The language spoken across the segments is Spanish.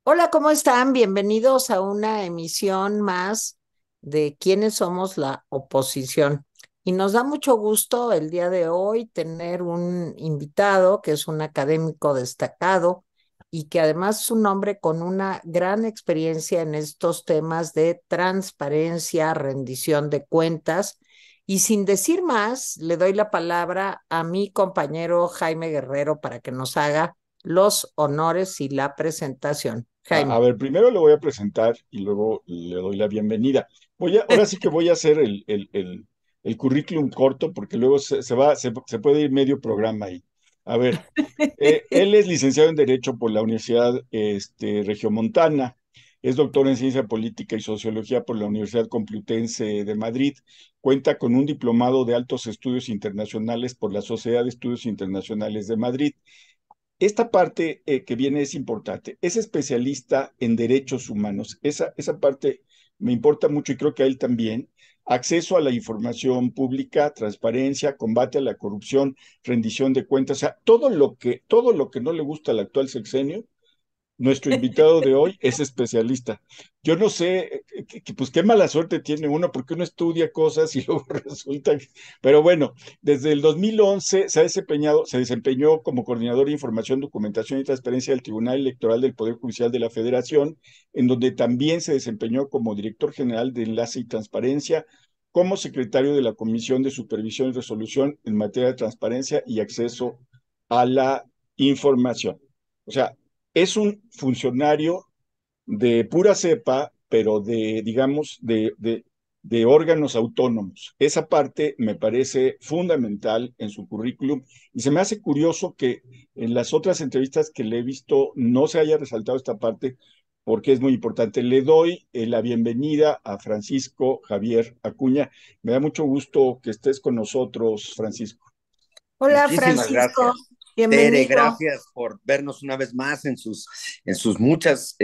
Hola, ¿cómo están? Bienvenidos a una emisión más de ¿Quiénes somos la oposición? Y nos da mucho gusto el día de hoy tener un invitado que es un académico destacado y que además es un hombre con una gran experiencia en estos temas de transparencia, rendición de cuentas. Y sin decir más, le doy la palabra a mi compañero Jaime Guerrero para que nos haga los honores y la presentación. A Jaime. ver, primero le voy a presentar y luego le doy la bienvenida. Ahora sí que voy a hacer el currículum corto porque luego se puede ir medio programa ahí. A ver, él es licenciado en Derecho por la Universidad Regiomontana, es doctor en Ciencia Política y Sociología por la Universidad Complutense de Madrid, cuenta con un diplomado de Altos Estudios Internacionales por la Sociedad de Estudios Internacionales de Madrid. Esta parte que viene es importante. Es especialista en derechos humanos. Esa parte me importa mucho y creo que a él también. Acceso a la información pública, transparencia, combate a la corrupción, rendición de cuentas, o sea, todo lo que no le gusta al actual sexenio, nuestro invitado de hoy es especialista. Yo no sé, pues qué mala suerte tiene uno, porque uno estudia cosas y luego resulta que... Pero bueno, desde el 2011 se desempeñó como coordinador de información, documentación y transparencia del Tribunal Electoral del Poder Judicial de la Federación, en donde también se desempeñó como director general de Enlace y Transparencia, como secretario de la Comisión de Supervisión y Resolución en materia de transparencia y acceso a la información. O sea, es un funcionario de pura cepa, pero digamos, de órganos autónomos. Esa parte me parece fundamental en su currículum y se me hace curioso que en las otras entrevistas que le he visto no se haya resaltado esta parte porque es muy importante. Le doy la bienvenida a Francisco Javier Acuña. Me da mucho gusto que estés con nosotros, Francisco. Hola Muchísimas Francisco, gracias. Tere, bienvenido. gracias por vernos una vez más en sus muchas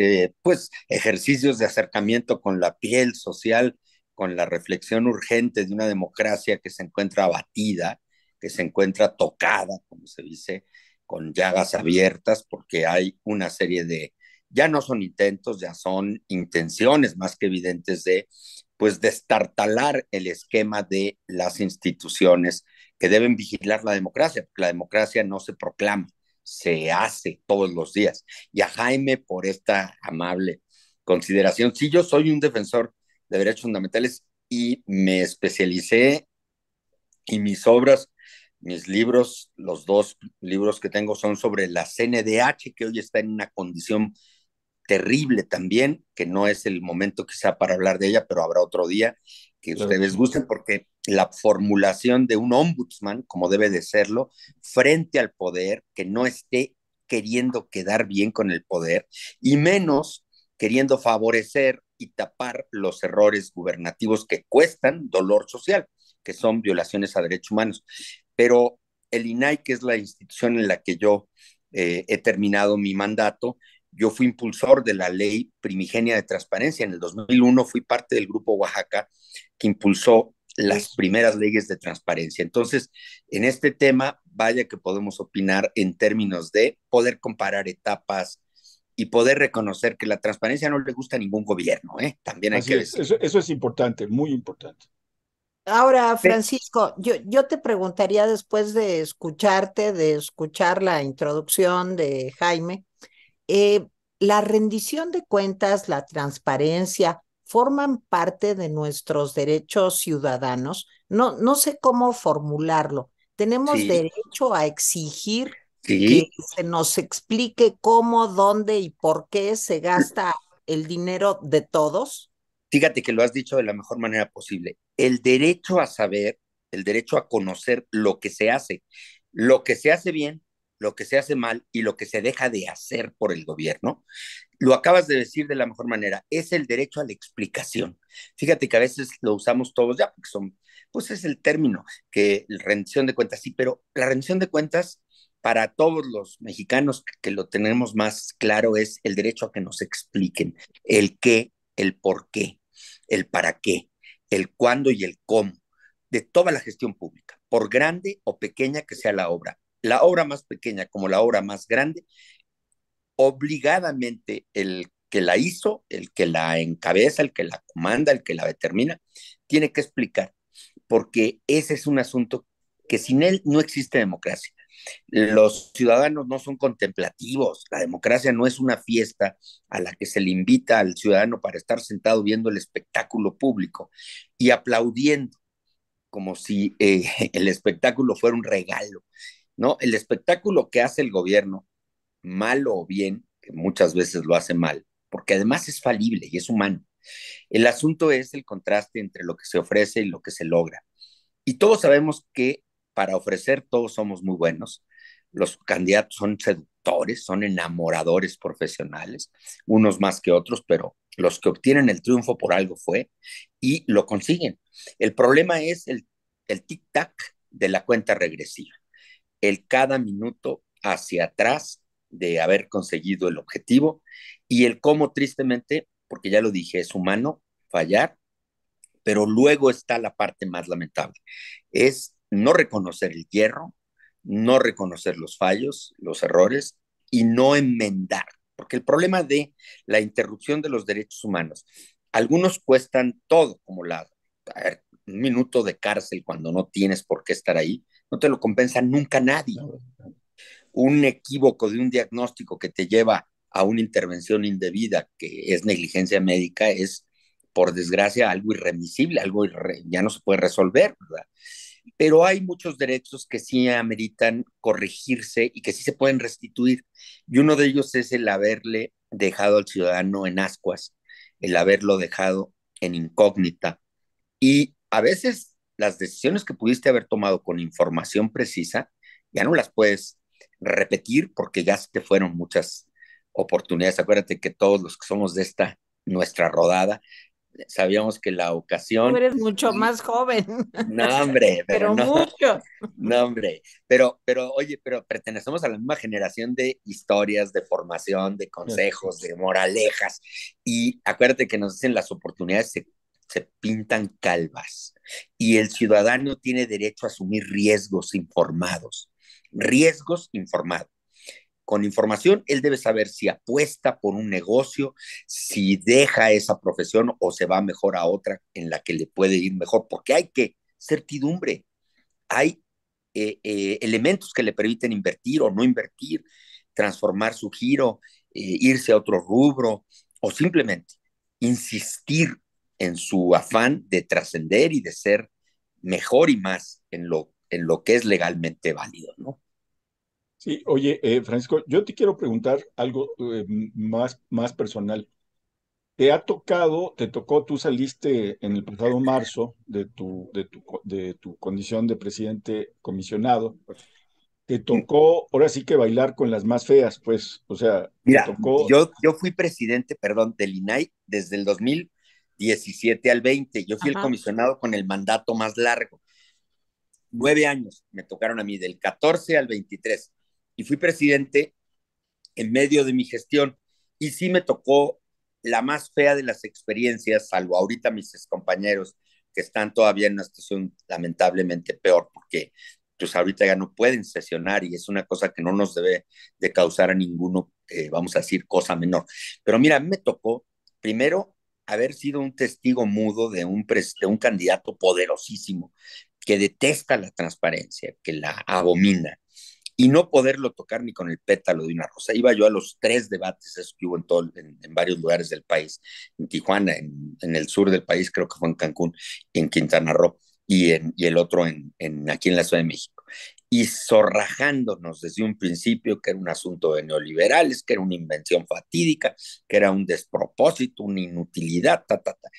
pues, ejercicios de acercamiento con la piel social, con la reflexión urgente de una democracia que se encuentra abatida, que se encuentra tocada, como se dice, con llagas abiertas, porque hay una serie de, ya no son intentos, ya son intenciones más que evidentes de, pues, destartalar el esquema de las instituciones que deben vigilar la democracia, porque la democracia no se proclama, se hace todos los días. Y a Jaime por esta amable consideración. Sí, yo soy un defensor de derechos fundamentales y me especialicé y mis obras, mis libros, los dos libros que tengo son sobre la CNDH, que hoy está en una condición terrible también, que no es el momento quizá para hablar de ella, pero habrá otro día que Claro que ustedes sí. gusten, porque la formulación de un ombudsman, como debe de serlo, frente al poder, que no esté queriendo quedar bien con el poder y menos queriendo favorecer y tapar los errores gubernativos que cuestan dolor social, que son violaciones a derechos humanos. Pero el INAI, que es la institución en la que yo he terminado mi mandato, yo fui impulsor de la ley primigenia de transparencia. En el 2001 fui parte del Grupo Oaxaca que impulsó las Eso. primeras leyes de transparencia. Entonces, en este tema, vaya que podemos opinar en términos de poder comparar etapas y poder reconocer que la transparencia no le gusta a ningún gobierno, ¿eh? También hay Así que es, decir. eso es importante, muy importante. Ahora, Francisco, yo te preguntaría después de escucharte, de escuchar la introducción de Jaime, eh, la rendición de cuentas, la transparencia, ¿forman parte de nuestros derechos ciudadanos? No, no sé cómo formularlo. ¿Tenemos Sí, derecho a exigir que sí. se nos explique cómo, dónde y por qué se gasta el dinero de todos? Fíjate que lo has dicho de la mejor manera posible. El derecho a saber, el derecho a conocer lo que se hace bien, lo que se hace mal y lo que se deja de hacer por el gobierno, lo acabas de decir de la mejor manera, es el derecho a la explicación. Fíjate que a veces lo usamos todos ya, porque son, pues es el término, que rendición de cuentas, sí, pero la rendición de cuentas para todos los mexicanos que lo tenemos más claro es el derecho a que nos expliquen el qué, el por qué, el para qué, el cuándo y el cómo de toda la gestión pública, por grande o pequeña que sea la obra más pequeña como la obra más grande, obligadamente el que la hizo, el que la encabeza, el que la comanda, el que la determina, tiene que explicar, porque ese es un asunto que sin él no existe democracia. Los ciudadanos no son contemplativos, la democracia no es una fiesta a la que se le invita al ciudadano para estar sentado viendo el espectáculo público y aplaudiendo como si el espectáculo fuera un regalo, ¿no? El espectáculo que hace el gobierno, malo o bien, que muchas veces lo hace mal, porque además es falible y es humano. El asunto es el contraste entre lo que se ofrece y lo que se logra. Y todos sabemos que para ofrecer todos somos muy buenos. Los candidatos son seductores, son enamoradores profesionales, unos más que otros, pero los que obtienen el triunfo por algo fue y lo consiguen. El problema es el tic-tac de la cuenta regresiva, el cada minuto hacia atrás de haber conseguido el objetivo y el cómo tristemente, porque ya lo dije, es humano fallar, pero luego está la parte más lamentable, es no reconocer el hierro, no reconocer los fallos, los errores y no enmendar, porque el problema de la interrupción de los derechos humanos, algunos cuestan todo, como a ver, un minuto de cárcel cuando no tienes por qué estar ahí, no te lo compensa nunca nadie. Un equívoco de un diagnóstico que te lleva a una intervención indebida, que es negligencia médica, es, por desgracia, algo irremisible, ya no se puede resolver, ¿verdad? Pero hay muchos derechos que sí ameritan corregirse y que sí se pueden restituir. Y uno de ellos es el haberle dejado al ciudadano en ascuas, el haberlo dejado en incógnita. Y a veces las decisiones que pudiste haber tomado con información precisa ya no las puedes repetir porque ya se te fueron muchas oportunidades. Acuérdate que todos los que somos de esta, nuestra rodada, sabíamos que la Tú ocasión, eres mucho y más joven, no, hombre, pero pero no, mucho. no, hombre, oye, pero pertenecemos a la misma generación de historias, de formación, de consejos, de moralejas, y acuérdate que nos dicen las oportunidades se pintan calvas, y el ciudadano tiene derecho a asumir riesgos informados. Con información, él debe saber si apuesta por un negocio, si deja esa profesión o se va mejor a otra en la que le puede ir mejor, porque hay que certidumbre, hay elementos que le permiten invertir o no invertir, transformar su giro, irse a otro rubro o simplemente insistir en su afán de trascender y de ser mejor y más en lo que es legalmente válido, ¿no? Sí, oye, Francisco, yo te quiero preguntar algo más personal. Te tocó, tú saliste en el pasado marzo de tu condición de presidente comisionado, te tocó, ahora sí que bailar con las más feas, pues, o sea, te Mira, tocó, yo fui presidente, perdón, del INAI desde el 2017 al 20. Yo fui el Ajá. comisionado con el mandato más largo. 9 años me tocaron a mí, del 14 al 23. Y fui presidente en medio de mi gestión. Y sí me tocó la más fea de las experiencias, salvo ahorita mis compañeros que están todavía en una situación lamentablemente peor, porque pues ahorita ya no pueden sesionar y es una cosa que no nos debe de causar a ninguno, vamos a decir, cosa menor. Pero mira, a mí me tocó primero haber sido un testigo mudo de un candidato poderosísimo que detesta la transparencia, que la abomina, y no poderlo tocar ni con el pétalo de una rosa. Iba yo a los 3 debates esos que hubo en varios lugares del país, en Tijuana, en el sur del país, creo que fue en Cancún, en Quintana Roo, y el otro aquí en la Ciudad de México. Y zorrajándonos desde un principio que era un asunto de neoliberales, que era una invención fatídica, que era un despropósito, una inutilidad, ta, ta, ta.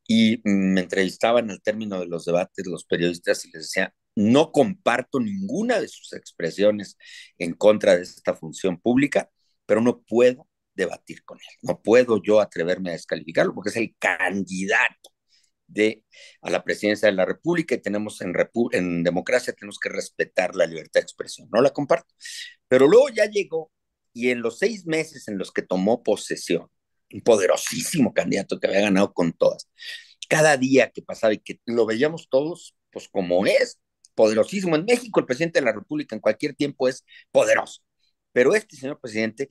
Y me entrevistaban al término de los debates los periodistas y les decía, no comparto ninguna de sus expresiones en contra de esta función pública, pero no puedo debatir con él. No puedo yo atreverme a descalificarlo porque es el candidato a la presidencia de la República y tenemos en democracia tenemos que respetar la libertad de expresión. No la comparto. Pero luego ya llegó y en los 6 meses en los que tomó posesión, un poderosísimo candidato que había ganado con todas, cada día que pasaba y que lo veíamos todos, pues como es, poderosísimo. En México el presidente de la República en cualquier tiempo es poderoso. Pero este señor presidente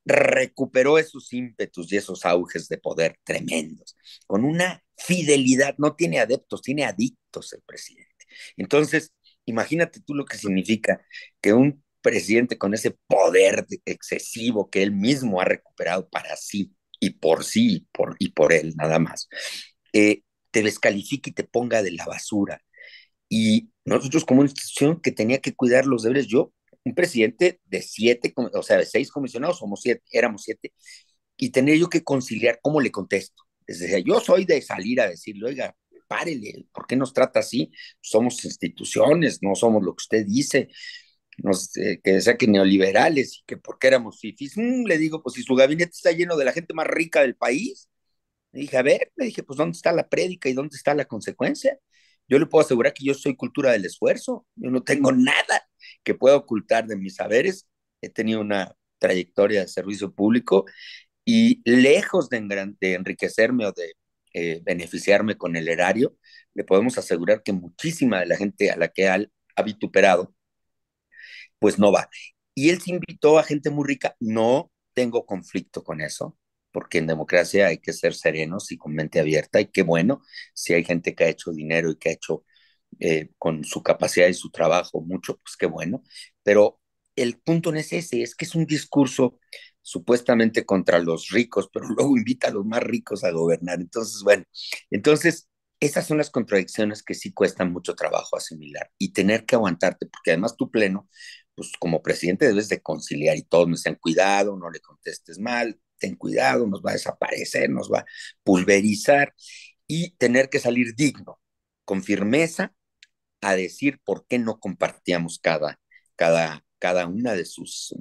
recuperó esos ímpetus y esos auges de poder tremendos, con una fidelidad, no tiene adeptos, tiene adictos el presidente. Entonces, imagínate tú lo que significa que un presidente con ese poder excesivo que él mismo ha recuperado para sí y por él nada más, te descalifique y te ponga de la basura. Y nosotros como una institución que tenía que cuidar los deberes, yo, un presidente de 7, o sea, de 6 comisionados, somos 7, éramos 7, y tenía yo que conciliar cómo le contesto. Es decir, yo soy de salir a decirle, oiga, párele, ¿por qué nos trata así? Somos instituciones, no somos lo que usted dice, que decía que neoliberales y que porque éramos fifis. Le digo, pues si su gabinete está lleno de la gente más rica del país, le dije, a ver, le dije, pues ¿dónde está la prédica y dónde está la consecuencia? Yo le puedo asegurar que yo soy cultura del esfuerzo, yo no tengo nada que pueda ocultar de mis saberes, he tenido una trayectoria de servicio público y lejos de enriquecerme o de beneficiarme con el erario, le podemos asegurar que muchísima de la gente a la que ha vituperado, pues no va. Y él se invitó a gente muy rica, no tengo conflicto con eso, porque en democracia hay que ser serenos y con mente abierta, y qué bueno si hay gente que ha hecho dinero y que ha hecho con su capacidad y su trabajo mucho, pues qué bueno, pero el punto no es ese, es que es un discurso supuestamente contra los ricos, pero luego invita a los más ricos a gobernar. Entonces, bueno, entonces esas son las contradicciones que sí cuestan mucho trabajo asimilar y tener que aguantarte, porque además tu pleno, pues como presidente debes de conciliar y todos me dicen, cuidado, no le contestes mal, ten cuidado, nos va a desaparecer, nos va a pulverizar y tener que salir digno, con firmeza, a decir por qué no compartíamos cada una de sus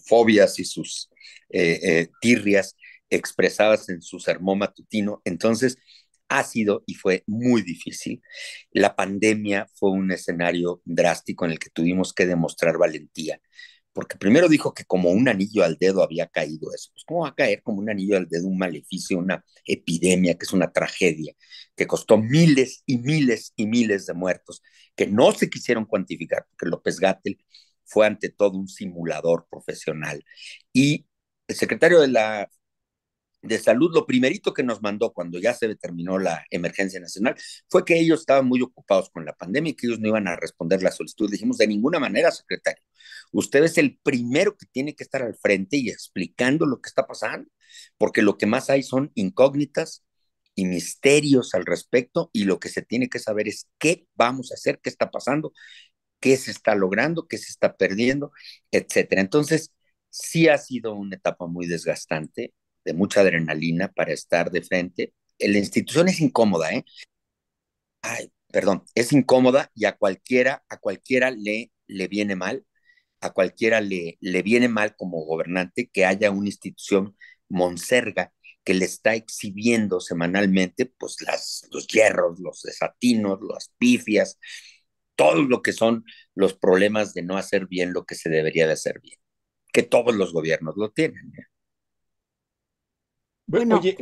fobias y sus tirrias expresadas en su sermón matutino. Entonces, ha sido y fue muy difícil. La pandemia fue un escenario drástico en el que tuvimos que demostrar valentía, porque primero dijo que como un anillo al dedo había caído eso. Pues, ¿cómo va a caer como un anillo al dedo un maleficio, una epidemia que es una tragedia, que costó miles y miles y miles de muertos, que no se quisieron cuantificar, porque López-Gatell fue ante todo un simulador profesional? Y el secretario de Salud, lo primerito que nos mandó cuando ya se determinó la emergencia nacional fue que ellos estaban muy ocupados con la pandemia y que ellos no iban a responder la solicitud. Dijimos, de ninguna manera, secretario. Usted es el primero que tiene que estar al frente y explicando lo que está pasando, porque lo que más hay son incógnitas y misterios al respecto, y lo que se tiene que saber es qué vamos a hacer, qué está pasando, qué se está logrando, qué se está perdiendo, etcétera. Entonces, sí ha sido una etapa muy desgastante, de mucha adrenalina para estar de frente. La institución es incómoda, ¿eh? Ay, perdón, es incómoda y a cualquiera le viene mal, a cualquiera le viene mal como gobernante que haya una institución monserga que le está exhibiendo semanalmente pues los hierros, los desatinos, las pifias, todo lo que son los problemas de no hacer bien lo que se debería de hacer bien, que todos los gobiernos lo tienen. Bueno, Oye,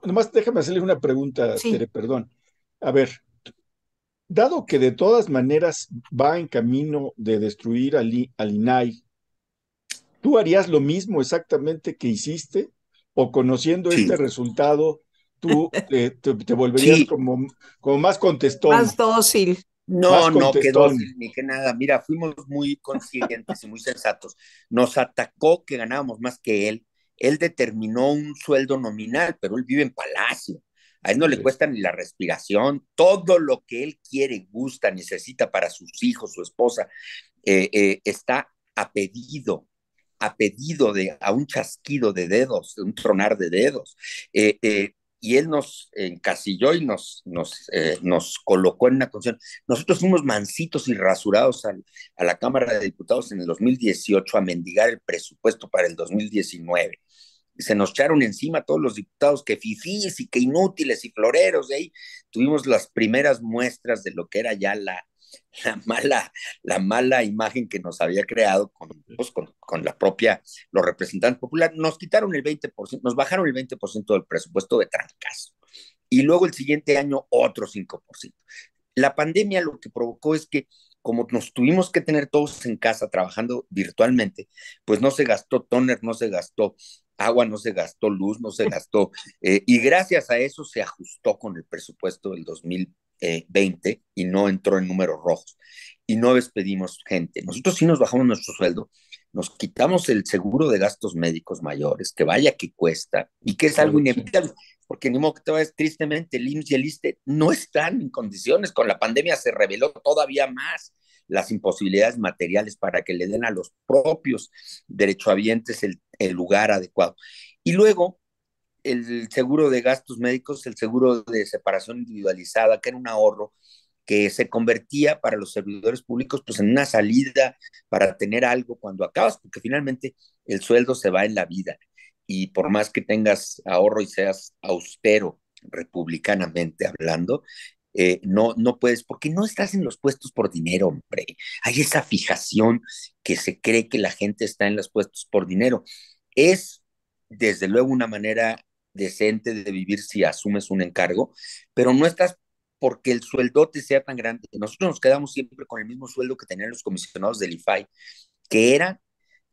nomás déjame hacerle una pregunta, sí. Tere, perdón. A ver, dado que de todas maneras va en camino de destruir al INAI, ¿tú harías lo mismo exactamente que hiciste? ¿O conociendo Sí, este resultado, tú te volverías sí, como más Más contestón, dócil. más no, qué contestón? dócil, ni que nada. Mira, fuimos muy conscientes y muy sensatos. Nos atacó que ganábamos más que él. Él determinó un sueldo nominal, pero él vive en Palacio. A él no le Ok. cuesta ni la respiración. Todo lo que él quiere, gusta, necesita para sus hijos, su esposa, está a pedido a un chasquido de dedos, de un tronar de dedos. Y él nos encasilló y nos colocó en una condición. Nosotros fuimos mansitos y rasurados a la Cámara de Diputados en el 2018 a mendigar el presupuesto para el 2019. Se nos echaron encima todos los diputados que fifís y que inútiles y floreros. De ahí tuvimos las primeras muestras de lo que era ya la mala, la mala imagen que nos había creado con la propia, los representantes populares. Nos quitaron el 20%, nos bajaron el 20% del presupuesto de trancazo. Y luego el siguiente año otro 5%. La pandemia lo que provocó es que como nos tuvimos que tener todos en casa trabajando virtualmente, pues no se gastó toner, no se gastó agua, no se gastó luz, no se gastó, y gracias a eso se ajustó con el presupuesto del 2020 y no entró en números rojos y no despedimos gente. Nosotros sí nos bajamos nuestro sueldo, nos quitamos el seguro de gastos médicos mayores, que vaya que cuesta y que es algo Claro que sí. inevitable, porque ni modo que te vayas tristemente, el IMSS y el ISSSTE no están en condiciones, con la pandemia se reveló todavía más las imposibilidades materiales para que le den a los propios derechohabientes el lugar adecuado. Y luego el seguro de gastos médicos, el seguro de separación individualizada, que era un ahorro que se convertía para los servidores públicos pues en una salida para tener algo cuando acabas, porque finalmente el sueldo se va en la vida y por más que tengas ahorro y seas austero republicanamente hablando, no puedes, porque no estás en los puestos por dinero, hombre. Hay esa fijación que se cree que la gente está en los puestos por dinero. Es, desde luego, una manera decente de vivir si asumes un encargo, pero no estás porque el sueldote sea tan grande. Nosotros nos quedamos siempre con el mismo sueldo que tenían los comisionados del IFAI, que era,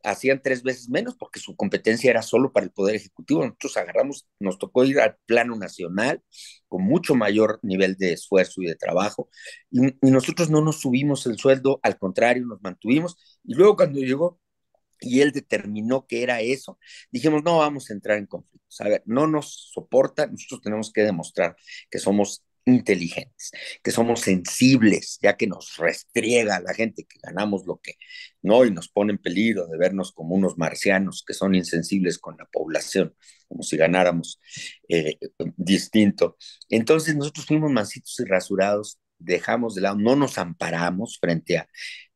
hacían 3 veces menos porque su competencia era solo para el Poder Ejecutivo. Nosotros agarramos, nos tocó ir al plano nacional con mucho mayor nivel de esfuerzo y de trabajo, y nosotros no nos subimos el sueldo, al contrario, nos mantuvimos, y luego cuando llegó y él determinó que era eso, dijimos, no vamos a entrar en conflictos. A ver, no nos soporta, nosotros tenemos que demostrar que somos inteligentes, que somos sensibles, ya que nos restriega a la gente que ganamos lo que no y nos pone en peligro de vernos como unos marcianos que son insensibles con la población, como si ganáramos distinto. Entonces nosotros fuimos mansitos y rasurados, dejamos de lado, no nos amparamos frente a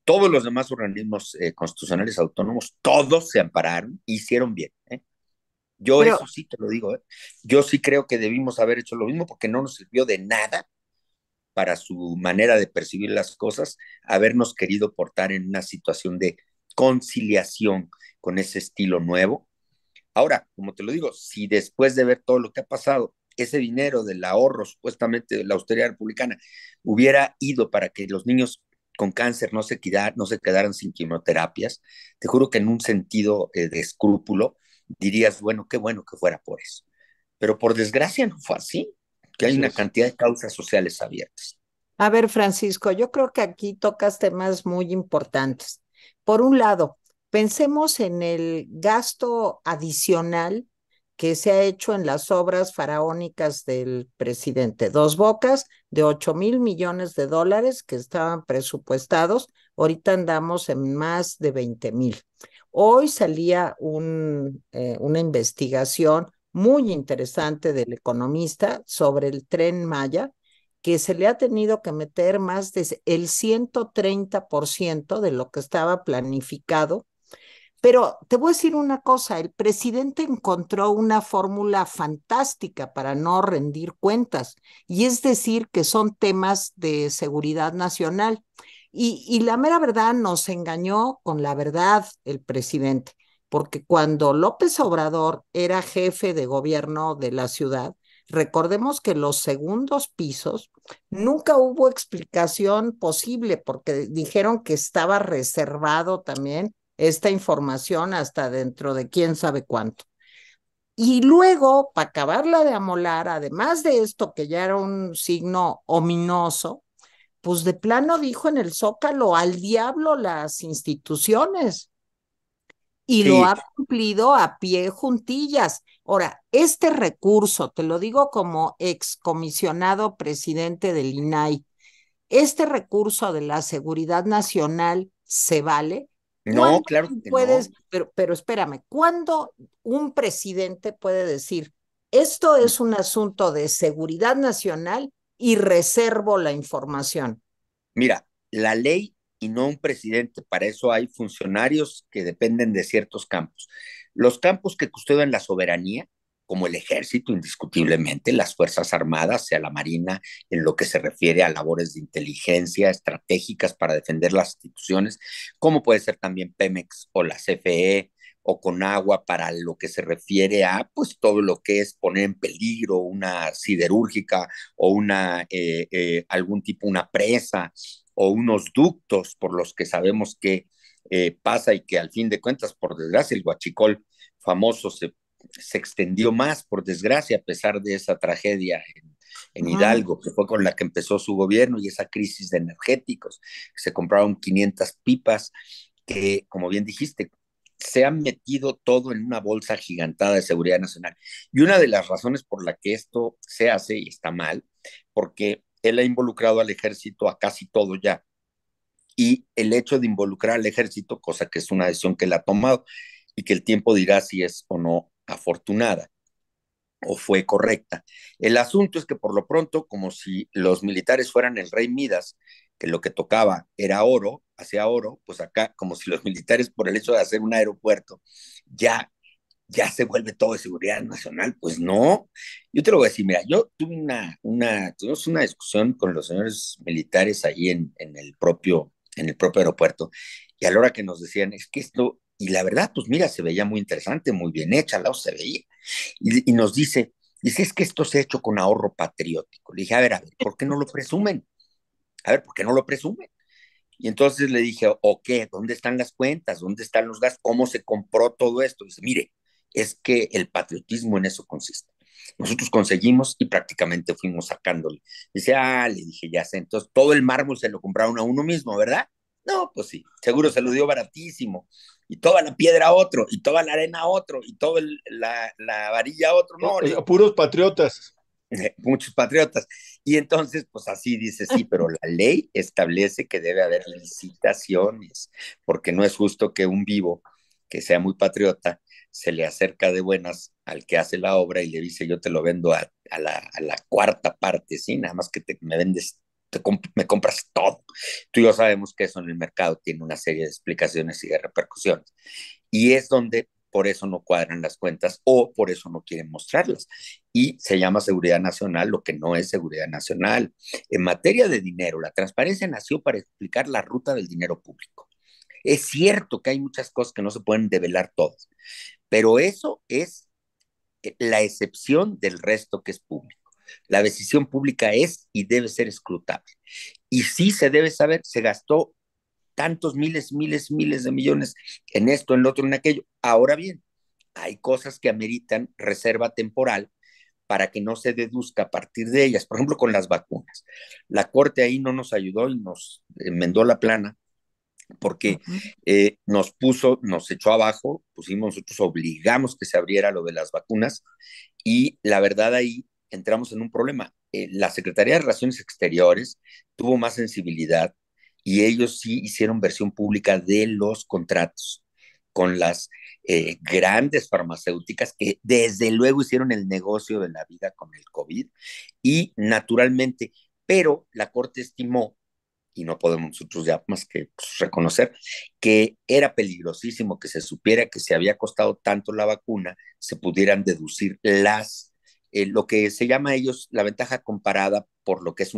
todos los demás organismos constitucionales autónomos, todos se ampararon, hicieron bien. Yo Pero eso sí te lo digo. Yo sí creo que debimos haber hecho lo mismo porque no nos sirvió de nada para su manera de percibir las cosas, habernos querido portar en una situación de conciliación con ese estilo nuevo. Ahora, como te lo digo, si después de ver todo lo que ha pasado, ese dinero del ahorro supuestamente de la austeridad republicana hubiera ido para que los niños con cáncer no se quedaran sin quimioterapias, te juro que en un sentido de escrúpulo dirías, bueno que fuera por eso. Pero por desgracia no fue así, que hay Así una es. cantidad de causas sociales abiertas. a ver, Francisco, yo creo que aquí tocas temas muy importantes. Por un lado, pensemos en el gasto adicional que se ha hecho en las obras faraónicas del presidente. Dos Bocas de 8.000 millones de dólares que estaban presupuestados, ahorita andamos en más de 20.000. Hoy salía una investigación muy interesante del Economista sobre el Tren Maya, que se le ha tenido que meter más del 130% de lo que estaba planificado. Pero te voy a decir una cosa, el presidente encontró una fórmula fantástica para no rendir cuentas, y es decir, que son temas de seguridad nacional. Y la mera verdad nos engañó con la verdad el presidente, porque cuando López Obrador era jefe de gobierno de la ciudad, recordemos que los segundos pisos nunca hubo explicación posible porque dijeron que estaba reservado también esta información hasta dentro de quién sabe cuánto. Y luego, para acabarla de amolar, además de esto que ya era un signo ominoso, pues de plano dijo en el Zócalo, al diablo las instituciones, y lo Sí, ha cumplido a pie juntillas. Ahora, este recurso, te lo digo como excomisionado presidente del INAI, este recurso de la seguridad nacional se vale. no, ¿Cuándo claro tú que puedes, no. pero espérame, cuándo un presidente puede decir, esto es un asunto de seguridad nacional y reservo la información? Mira, la ley y no un presidente, para eso hay funcionarios que dependen de ciertos campos. Los campos que custodian la soberanía, como el ejército, indiscutiblemente, las Fuerzas Armadas, sea la Marina, en lo que se refiere a labores de inteligencia estratégicas para defender las instituciones, como puede ser también Pemex o la CFE o Conagua para lo que se refiere a pues todo lo que es poner en peligro una siderúrgica o algún tipo, una presa o unos ductos por los que sabemos que pasa y que al fin de cuentas, por desgracia, el huachicol famoso se extendió más, por desgracia, a pesar de esa tragedia en Hidalgo, que fue con la que empezó su gobierno y esa crisis de energéticos. Se compraron 500 pipas que, como bien dijiste, se han metido todo en una bolsa gigantada de seguridad nacional. Y una de las razones por la que esto se hace y está mal, porque él ha involucrado al ejército a casi todo ya. Y el hecho de involucrar al ejército, cosa que es una decisión que él ha tomado y que el tiempo dirá si es o no afortunada o fue correcta. El asunto es que por lo pronto, como si los militares fueran el rey Midas, que lo que tocaba era oro, hacía oro, pues acá, como si los militares, por el hecho de hacer un aeropuerto, ya se vuelve todo de seguridad nacional. Pues no. Yo te lo voy a decir, mira, yo tuve tuvimos una discusión con los señores militares ahí en el propio aeropuerto, y a la hora que nos decían, es que esto, y la verdad, pues mira, se veía muy interesante, muy bien hecha, la se veía, y nos dice, es que esto se ha hecho con ahorro patriótico. Le dije, a ver, ¿por qué no lo presumen? A ver, ¿por qué no lo presumen? Y entonces le dije, ok, ¿dónde están las cuentas? ¿Dónde están los gastos? ¿Cómo se compró todo esto? Dice, mire, es que el patriotismo en eso consiste. Nosotros conseguimos y prácticamente fuimos sacándole. Dice, le dije, ya sé, entonces todo el mármol se lo compraron a uno mismo, ¿verdad? No, pues sí, seguro se lo dio baratísimo. Y toda la piedra a otro, y toda la arena a otro, y toda la varilla a otro. No, O le sea, digo, puros patriotas. muchos patriotas. Y entonces, pues así dice, sí, pero la ley establece que debe haber licitaciones, porque no es justo que un vivo que sea muy patriota se le acerca de buenas al que hace la obra y le dice, yo te lo vendo a la cuarta parte, sí, nada más que me vendes, me compras todo. Tú y yo sabemos que eso en el mercado tiene una serie de explicaciones y de repercusiones. Y es donde por eso no cuadran las cuentas o por eso no quieren mostrarlas. Y se llama seguridad nacional, lo que no es seguridad nacional. En materia de dinero, la transparencia nació para explicar la ruta del dinero público. Es cierto que hay muchas cosas que no se pueden develar todas, pero eso es la excepción del resto que es público. La decisión pública es y debe ser escrutable. Y sí se debe saber, se gastó tantos miles de millones en esto, en lo otro, en aquello. Ahora bien, hay cosas que ameritan reserva temporal para que no se deduzca a partir de ellas. Por ejemplo, con las vacunas. La Corte ahí no nos ayudó y nos enmendó la plana porque nos echó abajo, nosotros obligamos que se abriera lo de las vacunas y la verdad ahí entramos en un problema. La Secretaría de Relaciones Exteriores tuvo más sensibilidad y ellos sí hicieron versión pública de los contratos con las grandes farmacéuticas que desde luego hicieron el negocio de la vida con el COVID y naturalmente, pero la Corte estimó y no podemos nosotros ya más que pues, reconocer que era peligrosísimo que se supiera que se había costado tanto la vacuna, se pudieran deducir lo que se llama ellos la ventaja comparada por lo que es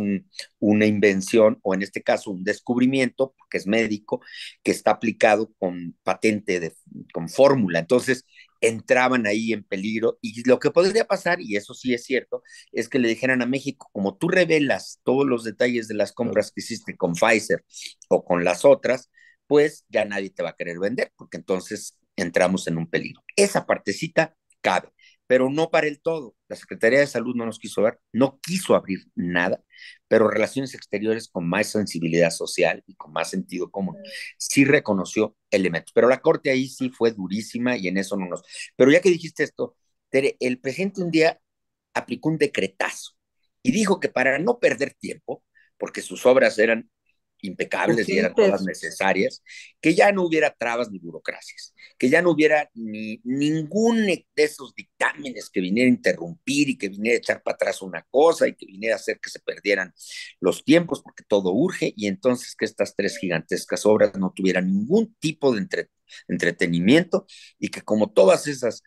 una invención o en este caso un descubrimiento, que es médico, que está aplicado con patente, con fórmula. Entonces entraban ahí en peligro y lo que podría pasar, y eso sí es cierto, es que le dijeran a México, como tú revelas todos los detalles de las compras que hiciste con Pfizer o con las otras, pues ya nadie te va a querer vender, porque entonces entramos en un peligro. Esa partecita cabe, pero no para el todo. La Secretaría de Salud no nos quiso ver, no quiso abrir nada, pero Relaciones Exteriores con más sensibilidad social y con más sentido común sí reconoció elementos. Pero la Corte ahí sí fue durísima y en eso no nos... Pero ya que dijiste esto, Tere, el presidente un día aplicó un decretazo y dijo que para no perder tiempo, porque sus obras eran impecables y eran todas Urgentes. necesarias, que ya no hubiera trabas ni burocracias, que ya no hubiera ni ningún de esos dictámenes que viniera a interrumpir y que viniera a echar para atrás una cosa y que viniera a hacer que se perdieran los tiempos porque todo urge y entonces que estas tres gigantescas obras no tuvieran ningún tipo de entretenimiento y que como todas esas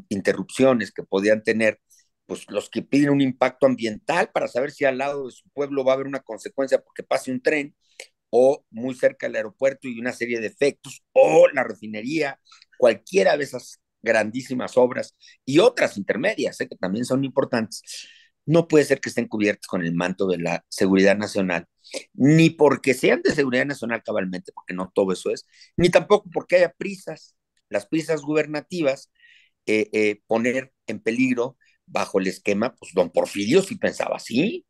interrupciones que podían tener pues los que piden un impacto ambiental para saber si al lado de su pueblo va a haber una consecuencia porque pase un tren o muy cerca del aeropuerto y una serie de efectos o la refinería, cualquiera de esas grandísimas obras y otras intermedias que también son importantes, no puede ser que estén cubiertas con el manto de la seguridad nacional ni porque sean de seguridad nacional cabalmente, porque no todo eso es, ni tampoco porque haya prisas, las prisas gubernativas, poner en peligro bajo el esquema, pues don Porfirio sí pensaba así.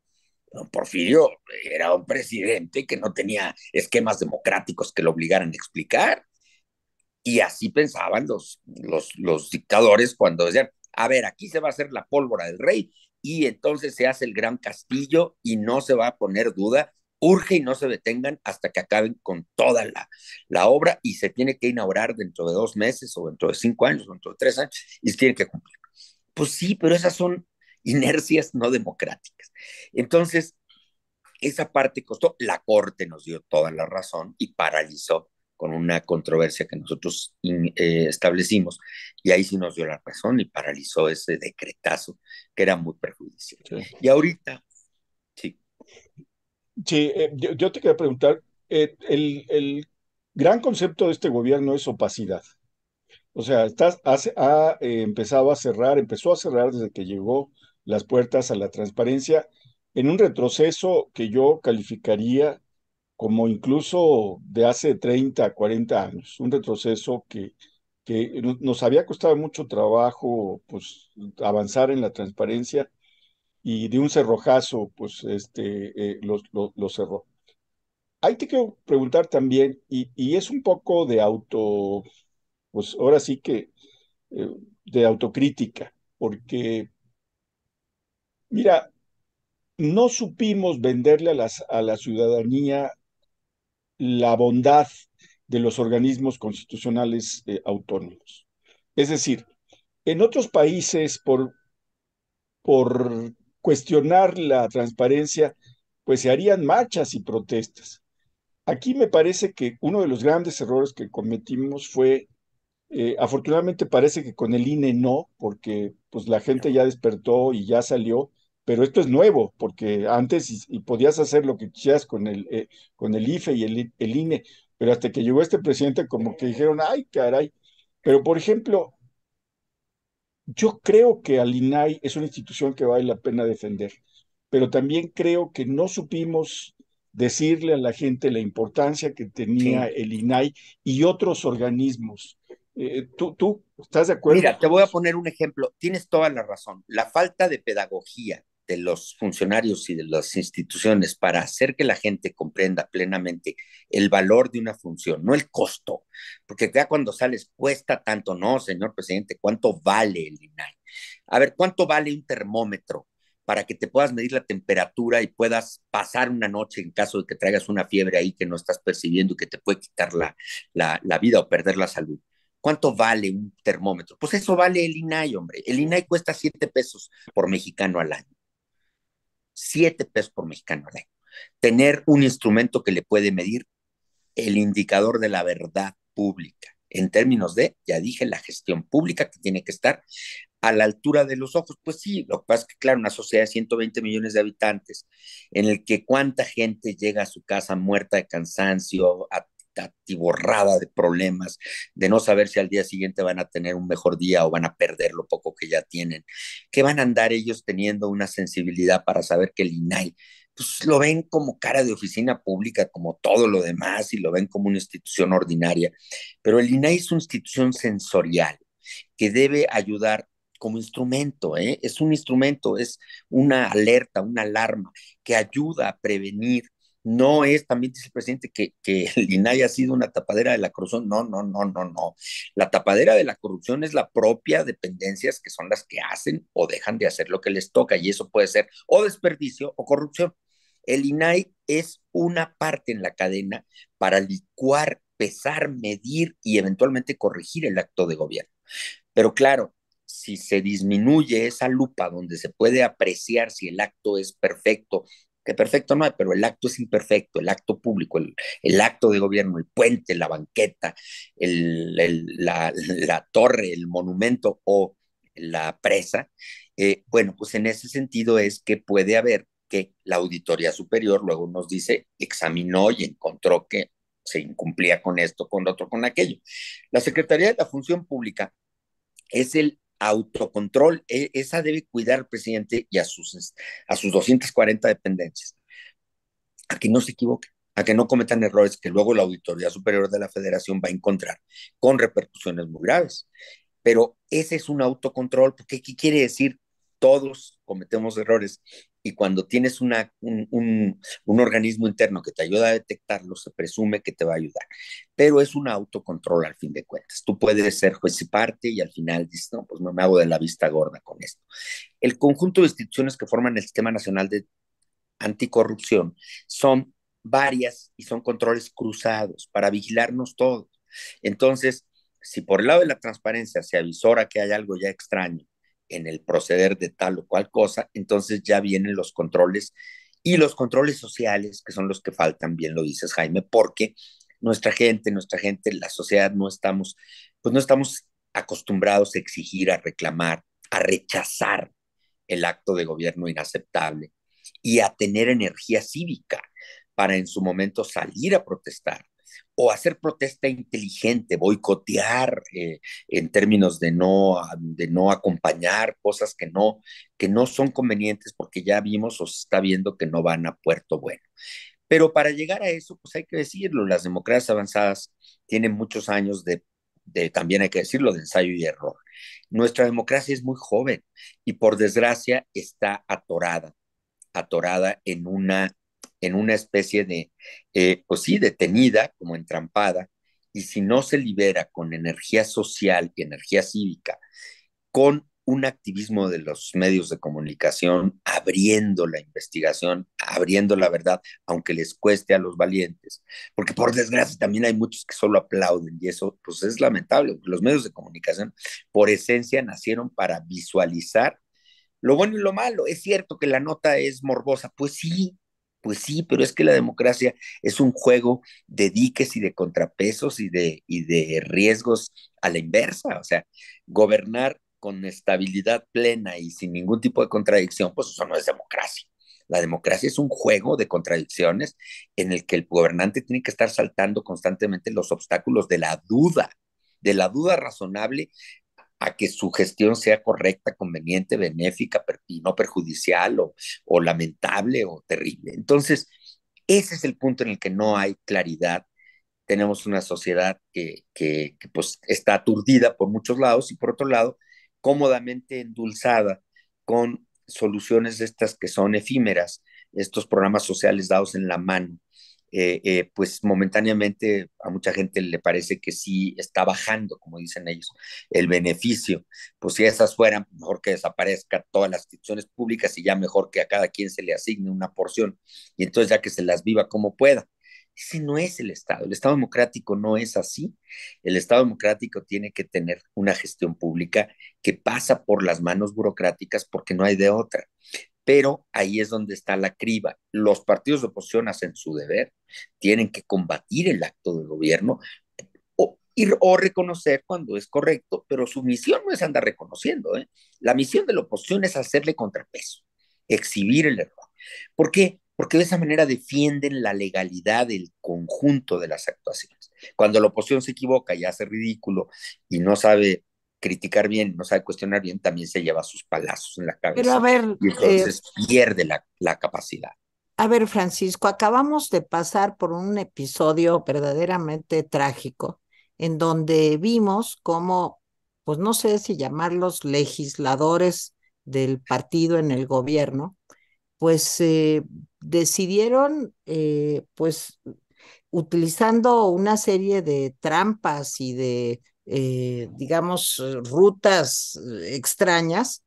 Don Porfirio era un presidente que no tenía esquemas democráticos que lo obligaran a explicar. Y así pensaban los dictadores cuando decían, a ver, aquí se va a hacer la pólvora del rey y entonces se hace el gran castillo y no se va a poner duda, urge y no se detengan hasta que acaben con toda la obra y se tiene que inaugurar dentro de 2 meses o dentro de 5 años o dentro de 3 años y se tiene que cumplir. Pues sí, pero esas son inercias no democráticas. Entonces, esa parte costó, la Corte nos dio toda la razón y paralizó con una controversia que nosotros establecimos, y ahí sí nos dio la razón y paralizó ese decretazo que era muy perjudicial. Sí. Y ahorita, sí. Sí, yo te quería preguntar, el gran concepto de este gobierno es opacidad. O sea, empezado a cerrar, empezó a cerrar desde que llegó las puertas a la transparencia en un retroceso que yo calificaría como incluso de hace 30, 40 años, un retroceso que nos había costado mucho trabajo pues, avanzar en la transparencia y de un cerrojazo pues, lo cerró. Ahí te quiero preguntar también, y es un poco de pues ahora sí que eh, de autocrítica, porque, mira, no supimos venderle a la ciudadanía la bondad de los organismos constitucionales autónomos. Es decir, en otros países, por cuestionar la transparencia, pues se harían marchas y protestas. Aquí me parece que uno de los grandes errores que cometimos fue, afortunadamente parece que con el INE no, porque pues la gente ya despertó y ya salió, pero esto es nuevo, porque antes y podías hacer lo que quisieras con el IFE y el INE, pero hasta que llegó este presidente como que dijeron, ay, caray. Pero por ejemplo, yo creo que al INAI es una institución que vale la pena defender, pero también creo que no supimos decirle a la gente la importancia que tenía Sí. el INAI y otros organismos. ¿Tú estás de acuerdo Mira, te con voy a eso? poner un ejemplo. Tienes toda la razón. La falta de pedagogía de los funcionarios y de las instituciones para hacer que la gente comprenda plenamente el valor de una función, no el costo, porque ya cuando sales cuesta tanto, no, señor presidente, ¿cuánto vale el INAI? A ver, ¿cuánto vale un termómetro para que te puedas medir la temperatura y puedas pasar una noche en caso de que traigas una fiebre ahí que no estás percibiendo y que te puede quitar la vida o perder la salud? ¿Cuánto vale un termómetro? Pues eso vale el INAI, hombre. El INAI cuesta 7 pesos por mexicano al año. 7 pesos por mexicano al año. Tener un instrumento que le puede medir el indicador de la verdad pública. En términos de, ya dije, la gestión pública que tiene que estar a la altura de los ojos. Pues sí, lo que pasa es que, claro, una sociedad de 120 millones de habitantes, en el que cuánta gente llega a su casa muerta de cansancio, atiborrada de problemas, de no saber si al día siguiente van a tener un mejor día o van a perder lo poco que ya tienen. ¿Qué van a andar ellos teniendo una sensibilidad para saber que el INAI pues lo ven como cara de oficina pública, como todo lo demás, y lo ven como una institución ordinaria? Pero el INAI es una institución sensorial que debe ayudar como instrumento, ¿eh? Es un instrumento, es una alerta, una alarma que ayuda a prevenir. No es, también dice el presidente, que el INAI ha sido una tapadera de la corrupción. No, no, no, no, no. La tapadera de la corrupción es la propia dependencias que son las que hacen o dejan de hacer lo que les toca, y eso puede ser o desperdicio o corrupción. El INAI es una parte en la cadena para licuar, pesar, medir y eventualmente corregir el acto de gobierno. Pero claro, si se disminuye esa lupa donde se puede apreciar si el acto es perfecto, que perfecto no hay, pero el acto es imperfecto, el acto público, el acto de gobierno, el puente, la banqueta, la torre, el monumento o la presa, bueno, pues en ese sentido es que puede haber que la Auditoría Superior luego nos dice, examinó y encontró que se incumplía con esto, con lo otro, con aquello. La Secretaría de la Función Pública es el autocontrol. Esa debe cuidar al presidente y a sus 240 dependencias. a que no se equivoquen, a que no cometan errores que luego la Auditoría Superior de la Federación va a encontrar con repercusiones muy graves. Pero ese es un autocontrol, porque ¿qué quiere decir? Todos cometemos errores y cuando tienes un organismo interno que te ayuda a detectarlo, se presume que te va a ayudar. Pero es un autocontrol al fin de cuentas. Tú puedes ser juez y parte y al final dices, no, pues no me hago de la vista gorda con esto. El conjunto de instituciones que forman el Sistema Nacional de Anticorrupción son varias y son controles cruzados para vigilarnos todos. Entonces, si por el lado de la transparencia se avisora que hay algo ya extraño en el proceder de tal o cual cosa, entonces ya vienen los controles y los controles sociales, que son los que faltan, bien lo dices, Jaime, porque nuestra gente, la sociedad no estamos, pues no estamos acostumbrados a exigir, a reclamar, a rechazar el acto de gobierno inaceptable y a tener energía cívica para en su momento salir a protestar o hacer protesta inteligente, boicotear en términos de no acompañar cosas que no son convenientes porque ya vimos o se está viendo que no van a puerto bueno. Pero para llegar a eso, pues hay que decirlo, las democracias avanzadas tienen muchos años también hay que decirlo, de ensayo y error. Nuestra democracia es muy joven y por desgracia está atorada en una especie de, pues sí, detenida, como entrampada, y si no se libera con energía social y energía cívica, con un activismo de los medios de comunicación, abriendo la investigación, abriendo la verdad, aunque les cueste a los valientes, porque por desgracia también hay muchos que solo aplauden y eso pues es lamentable, porque los medios de comunicación por esencia nacieron para visualizar lo bueno y lo malo. Es cierto que la nota es morbosa, pues sí, pero es que la democracia es un juego de diques y de contrapesos y de riesgos a la inversa. O sea, gobernar con estabilidad plena y sin ningún tipo de contradicción, pues eso no es democracia. La democracia es un juego de contradicciones en el que el gobernante tiene que estar saltando constantemente los obstáculos de la duda razonable a que su gestión sea correcta, conveniente, benéfica y no perjudicial o lamentable o terrible. Entonces, ese es el punto en el que no hay claridad. Tenemos una sociedad que pues está aturdida por muchos lados y por otro lado, cómodamente endulzada con soluciones de estas que son efímeras, estos programas sociales dados en la mano, pues momentáneamente a mucha gente le parece que sí está bajando, como dicen ellos, el beneficio. Pues si esas fueran, mejor que desaparezcan todas las instituciones públicas y ya mejor que a cada quien se le asigne una porción y entonces ya que se las viva como pueda. Ese no es el Estado. El Estado democrático no es así. El Estado democrático tiene que tener una gestión pública que pasa por las manos burocráticas porque no hay de otra. Pero ahí es donde está la criba. Los partidos de oposición hacen su deber, tienen que combatir el acto del gobierno o reconocer cuando es correcto, pero su misión no es andar reconociendo. ¿Eh? La misión de la oposición es hacerle contrapeso, exhibir el error. ¿Por qué? Porque de esa manera defienden la legalidad del conjunto de las actuaciones. Cuando la oposición se equivoca y hace ridículo y no sabe criticar bien, no sabe cuestionar bien, también se lleva sus palazos en la Pero cabeza y entonces pierde la capacidad. a ver, Francisco, acabamos de pasar por un episodio verdaderamente trágico en donde vimos cómo, pues no sé si llamarlos legisladores del partido en el gobierno, pues decidieron, pues utilizando una serie de trampas y de, digamos, rutas extrañas,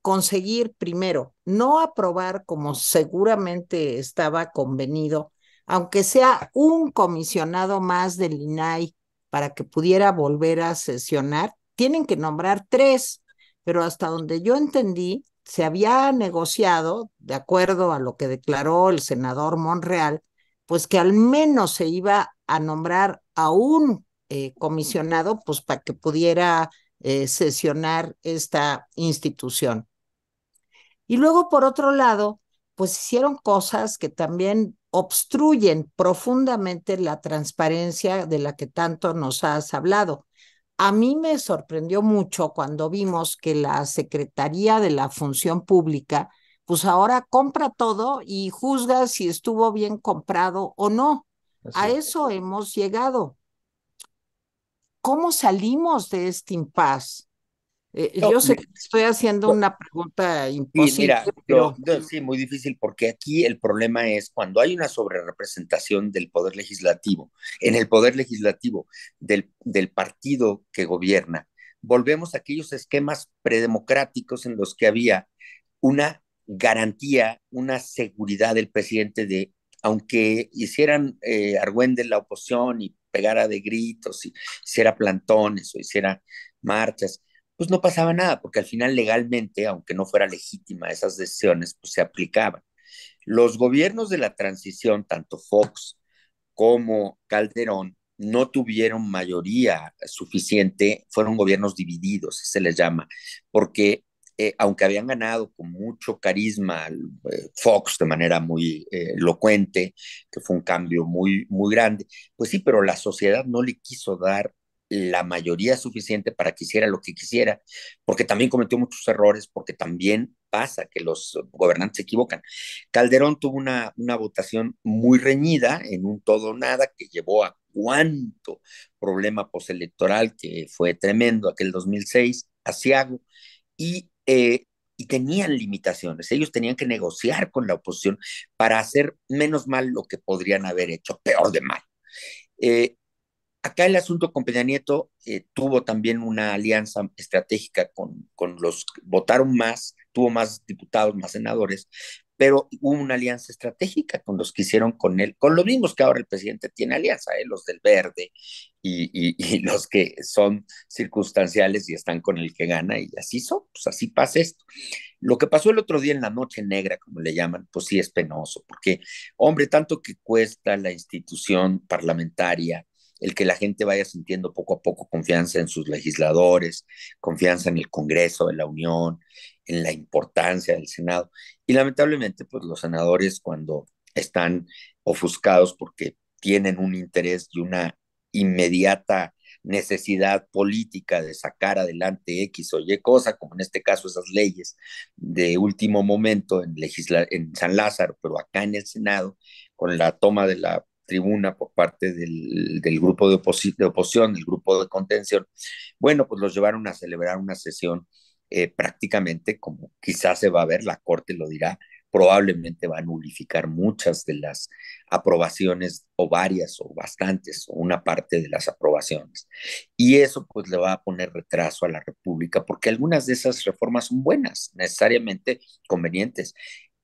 conseguir primero no aprobar como seguramente estaba convenido, aunque sea un comisionado más del INAI para que pudiera volver a sesionar, tienen que nombrar tres, pero hasta donde yo entendí, se había negociado, de acuerdo a lo que declaró el senador Monreal, pues que al menos se iba a nombrar a un comisionado, pues para que pudiera sesionar esta institución. Y luego, por otro lado, pues hicieron cosas que también obstruyen profundamente la transparencia de la que tanto nos has hablado. A mí me sorprendió mucho cuando vimos que la Secretaría de la Función Pública pues ahora compra todo y juzga si estuvo bien comprado o no. Así A es. eso hemos llegado. ¿Cómo salimos de este impasse? No, Yo sé que te estoy haciendo una pregunta y imposible, mira, pero sí, muy difícil porque aquí el problema es cuando hay una sobrerepresentación del poder legislativo, en el poder legislativo del partido que gobierna, volvemos a aquellos esquemas predemocráticos en los que había una garantía, una seguridad del presidente de, aunque hicieran argüende la oposición y pegara de gritos y hiciera plantones o hiciera marchas, pues no pasaba nada, porque al final legalmente, aunque no fuera legítima esas decisiones, pues se aplicaban. Los gobiernos de la transición, tanto Fox como Calderón, no tuvieron mayoría suficiente, fueron gobiernos divididos, se les llama, porque aunque habían ganado con mucho carisma Fox de manera muy elocuente, que fue un cambio muy, muy grande, pues sí, pero la sociedad no le quiso dar la mayoría suficiente para que hiciera lo que quisiera, porque también cometió muchos errores, porque también pasa que los gobernantes se equivocan. Calderón tuvo una votación muy reñida en un todo o nada que llevó a cuánto problema postelectoral que fue tremendo aquel 2006, asiago, y, y tenían limitaciones. Ellos tenían que negociar con la oposición para hacer menos mal lo que podrían haber hecho, peor de mal. Eh, Acá el asunto con Peña Nieto tuvo también una alianza estratégica con los que votaron más, tuvo más diputados, más senadores, pero hubo una alianza estratégica con los que hicieron con él, con los mismos que ahora el presidente tiene alianza, los del verde y los que son circunstanciales y están con el que gana, y así son, pues así pasa esto. Lo que pasó el otro día en la noche negra, como le llaman, pues sí es penoso, porque, hombre, tanto que cuesta la institución parlamentaria, el que la gente vaya sintiendo poco a poco confianza en sus legisladores, confianza en el Congreso de la Unión, en la importancia del Senado. Y lamentablemente, pues los senadores cuando están ofuscados porque tienen un interés y una inmediata necesidad política de sacar adelante X o Y cosa, como en este caso esas leyes de último momento en San Lázaro, pero acá en el Senado, con la toma de la tribuna por parte del grupo de oposición, el grupo de contención, bueno, pues los llevaron a celebrar una sesión prácticamente como quizás se va a ver, la Corte lo dirá, probablemente va a nulificar muchas de las aprobaciones o varias o bastantes o una parte de las aprobaciones. Y eso pues le va a poner retraso a la República porque algunas de esas reformas son buenas, necesariamente convenientes,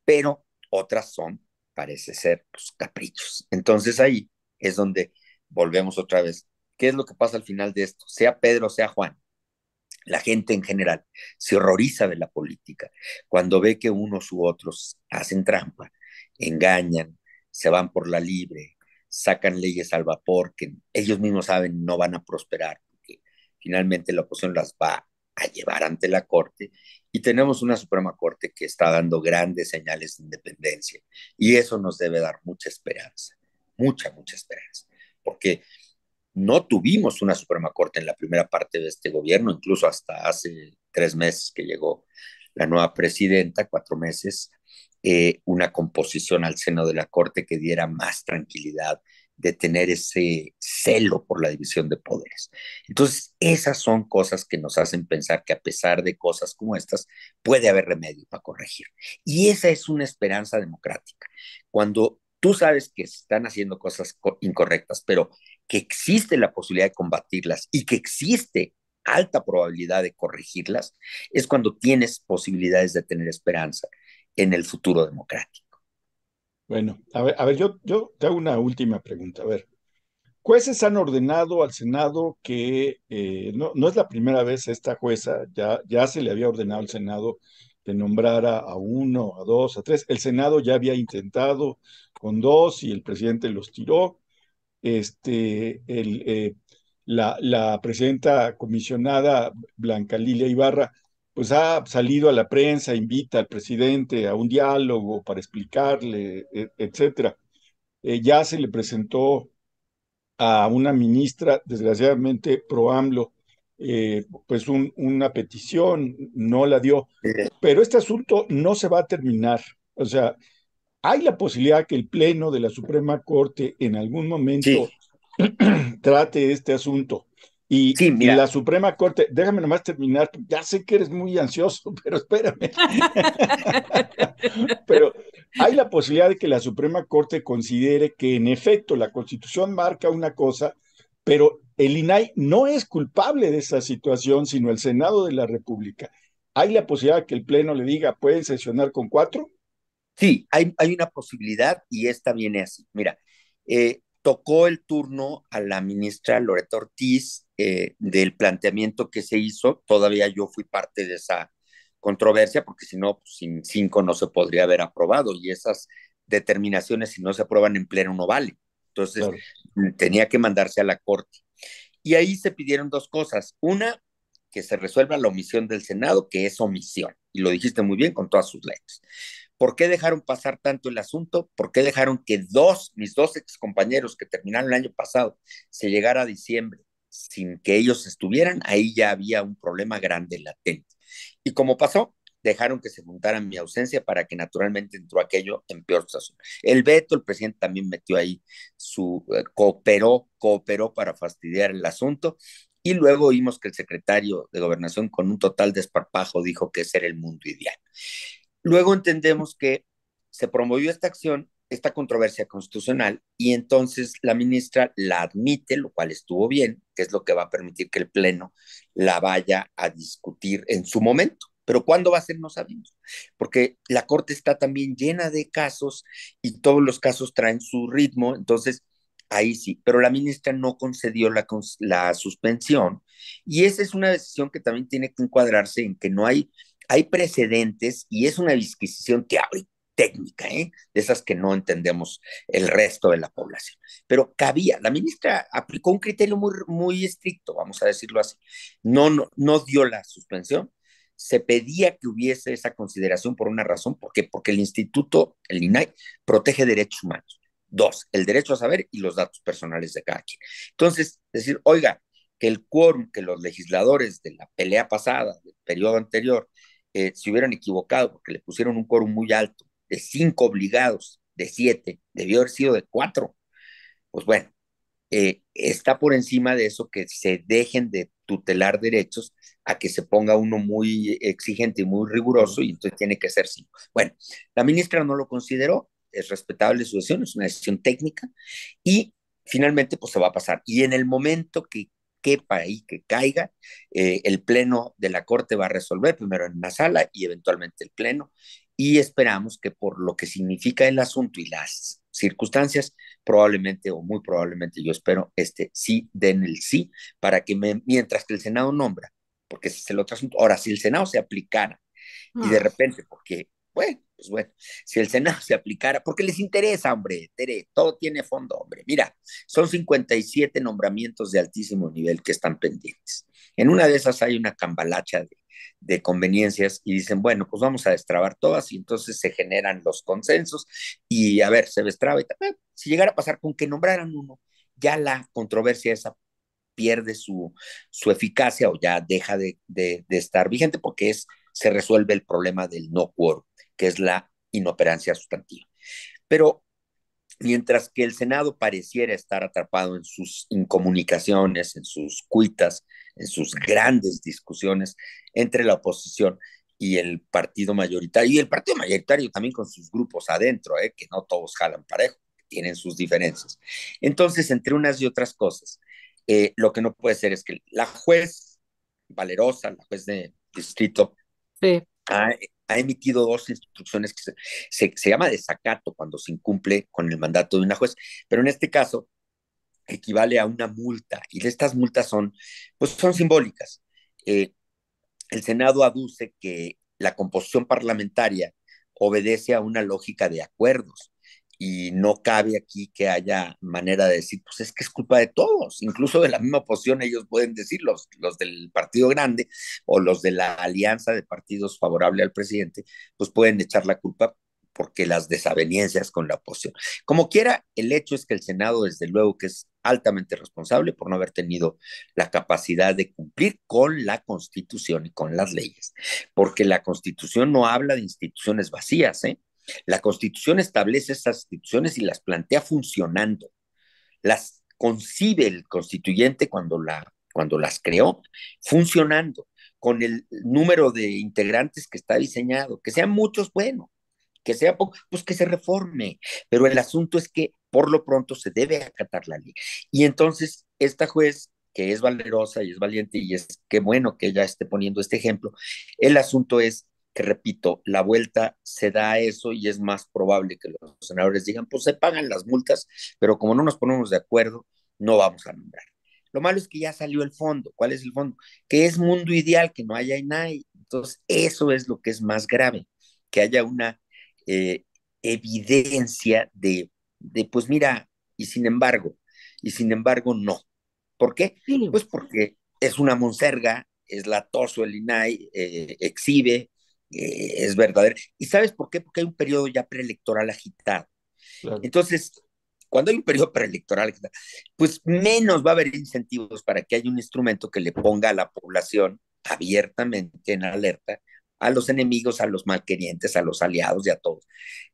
pero otras son, parece ser, pues caprichos. Entonces ahí es donde volvemos otra vez. ¿Qué es lo que pasa al final de esto? Sea Pedro, sea Juan, la gente en general se horroriza de la política cuando ve que unos u otros hacen trampa, engañan, se van por la libre, sacan leyes al vapor que ellos mismos saben no van a prosperar, porque finalmente la oposición las va a llevar ante la Corte y tenemos una Suprema Corte que está dando grandes señales de independencia y eso nos debe dar mucha esperanza, mucha, mucha esperanza, porque no tuvimos una Suprema Corte en la primera parte de este gobierno, incluso hasta hace 3 meses que llegó la nueva presidenta, 4 meses, una composición al seno de la Corte que diera más tranquilidad de tener ese celo por la división de poderes. Entonces, esas son cosas que nos hacen pensar que a pesar de cosas como estas, puede haber remedio para corregir. Y esa es una esperanza democrática. Cuando tú sabes que están haciendo cosas incorrectas, pero que existe la posibilidad de combatirlas y que existe alta probabilidad de corregirlas, es cuando tienes posibilidades de tener esperanza en el futuro democrático. Bueno, a ver, yo te hago una última pregunta. A ver, jueces han ordenado al Senado que no es la primera vez esta jueza, ya se le había ordenado al Senado que nombrara a uno, a dos, a tres. El Senado ya había intentado con dos y el presidente los tiró. Este, la presidenta comisionada Blanca Lilia Ibarra, pues ha salido a la prensa, invita al presidente a un diálogo para explicarle, etcétera. Ya se le presentó a una ministra, desgraciadamente pro AMLO, pues una petición, no la dio. Pero este asunto no se va a terminar. O sea, hay la posibilidad que el Pleno de la Suprema Corte en algún Sí, momento trate este asunto. Y sí, mira, la Suprema Corte, déjame nomás terminar, ya sé que eres muy ansioso, pero espérame. Pero hay la posibilidad de que la Suprema Corte considere que en efecto la Constitución marca una cosa, pero el INAI no es culpable de esa situación, sino el Senado de la República. Hay la posibilidad de que el Pleno le diga, pueden sesionar con cuatro. sí, hay una posibilidad y esta viene así. Mira, tocó el turno a la ministra Loreto Ortiz del planteamiento que se hizo. Todavía yo fui parte de esa controversia, porque si no, pues, sin 5 no se podría haber aprobado y esas determinaciones, si no se aprueban en pleno, no valen. Entonces, Claro, tenía que mandarse a la Corte. Y ahí se pidieron dos cosas. Una, que se resuelva la omisión del Senado, que es omisión. Y lo dijiste muy bien con todas sus letras. ¿Por qué dejaron pasar tanto el asunto? ¿Por qué dejaron que mis dos excompañeros que terminaron el año pasado se llegara a diciembre sin que ellos estuvieran? Ahí ya había un problema grande latente. Y como pasó, dejaron que se juntara mi ausencia para que naturalmente entró aquello en peor situación. El veto, el presidente también metió ahí cooperó para fastidiar el asunto. Y luego vimos que el secretario de Gobernación, con un total desparpajo, dijo que ese era el mundo ideal. Luego entendemos que se promovió esta acción, esta controversia constitucional, y entonces la ministra la admite, lo cual estuvo bien, que es lo que va a permitir que el Pleno la vaya a discutir en su momento. Pero ¿cuándo va a ser? No sabemos, porque la Corte está también llena de casos y todos los casos traen su ritmo, entonces ahí sí, pero la ministra no concedió la suspensión y esa es una decisión que también tiene que encuadrarse en que no hay precedentes y es una disquisición teórica, técnica, de esas que no entendemos el resto de la población. Pero la ministra aplicó un criterio muy, muy estricto, vamos a decirlo así. No dio la suspensión, se pedía que hubiese esa consideración por una razón, ¿por qué? Porque el instituto, el INAI, protege derechos humanos. Dos, el derecho a saber y los datos personales de cada quien. Entonces, decir, oiga, que el quórum, que los legisladores de la pelea pasada, del periodo anterior, se hubieran equivocado porque le pusieron un quórum muy alto, de 5 obligados, de 7, debió haber sido de 4. Pues bueno, está por encima de eso que se dejen de tutelar derechos a que se ponga uno muy exigente y muy claro. riguroso y entonces tiene que ser 5. Bueno, la ministra no lo consideró, es respetable su decisión, es una decisión técnica y finalmente pues se va a pasar. Y en el momento que quepa ahí, que caiga, el pleno de la Corte va a resolver primero en una sala y eventualmente el pleno y esperamos que por lo que significa el asunto y las circunstancias, probablemente o muy probablemente yo espero, sí den el sí para que mientras que el Senado nombra, porque ese es el otro asunto. Ahora, si el Senado se aplicara y de Mm, repente, porque, bueno, pues bueno, si el Senado se aplicara, porque les interesa, hombre, Tere, todo tiene fondo, hombre. Mira, son 57 nombramientos de altísimo nivel que están pendientes. En una de esas hay una cambalacha de conveniencias y dicen, bueno, pues vamos a destrabar todas y entonces se generan los consensos y a ver, se destraba y tal. Si llegara a pasar con que nombraran uno, ya la controversia esa pierde su eficacia o ya deja de estar vigente porque se resuelve el problema del no quórum, que es la inoperancia sustantiva. Pero mientras que el Senado pareciera estar atrapado en sus incomunicaciones, en sus cuitas, en sus grandes discusiones entre la oposición y el partido mayoritario, y el partido mayoritario también con sus grupos adentro, que no todos jalan parejo, tienen sus diferencias. Entonces, entre unas y otras cosas, lo que no puede ser es que la juez Valerosa, la juez de distrito, sí. ha, ha emitido dos instrucciones que se llama desacato cuando se incumple con el mandato de una juez, pero en este caso equivale a una multa y estas multas pues son simbólicas. Eh, el Senado aduce que la composición parlamentaria obedece a una lógica de acuerdos y no cabe aquí que haya manera de decir, pues es que es culpa de todos, incluso de la misma oposición ellos pueden decir, los del partido grande o los de la alianza de partidos favorable al presidente, pues pueden echar la culpa porque las desavenencias con la oposición. Como quiera, el hecho es que el Senado, desde luego, que es altamente responsable por no haber tenido la capacidad de cumplir con la Constitución y con las leyes, porque la Constitución no habla de instituciones vacías, ¿eh? La Constitución establece esas instituciones y las plantea funcionando, las concibe el constituyente cuando las creó, funcionando, con el número de integrantes que está diseñado, que sean muchos, bueno, que sea poco, pues que se reforme, pero el asunto es que por lo pronto se debe acatar la ley. Y entonces esta juez, que es valerosa y es valiente, y es que bueno que ella esté poniendo este ejemplo, el asunto es que, repito, la vuelta se da a eso y es más probable que los senadores digan, pues se pagan las multas, pero como no nos ponemos de acuerdo, no vamos a nombrar. Lo malo es que ya salió el fondo. ¿Cuál es el fondo? Que es mundo ideal, que no haya INAI. Entonces, eso es lo que es más grave, que haya una eh, evidencia pues mira, y sin embargo no. ¿Por qué? Sí, Pues porque es una monserga, es latoso el INAI, exhibe, es verdadero. ¿Y sabes por qué? Porque hay un periodo ya preelectoral agitado. Claro. Entonces, cuando hay un periodo preelectoral, pues menos va a haber incentivos para que haya un instrumento que le ponga a la población abiertamente en alerta a los enemigos, a los malquerientes, a los aliados y a todos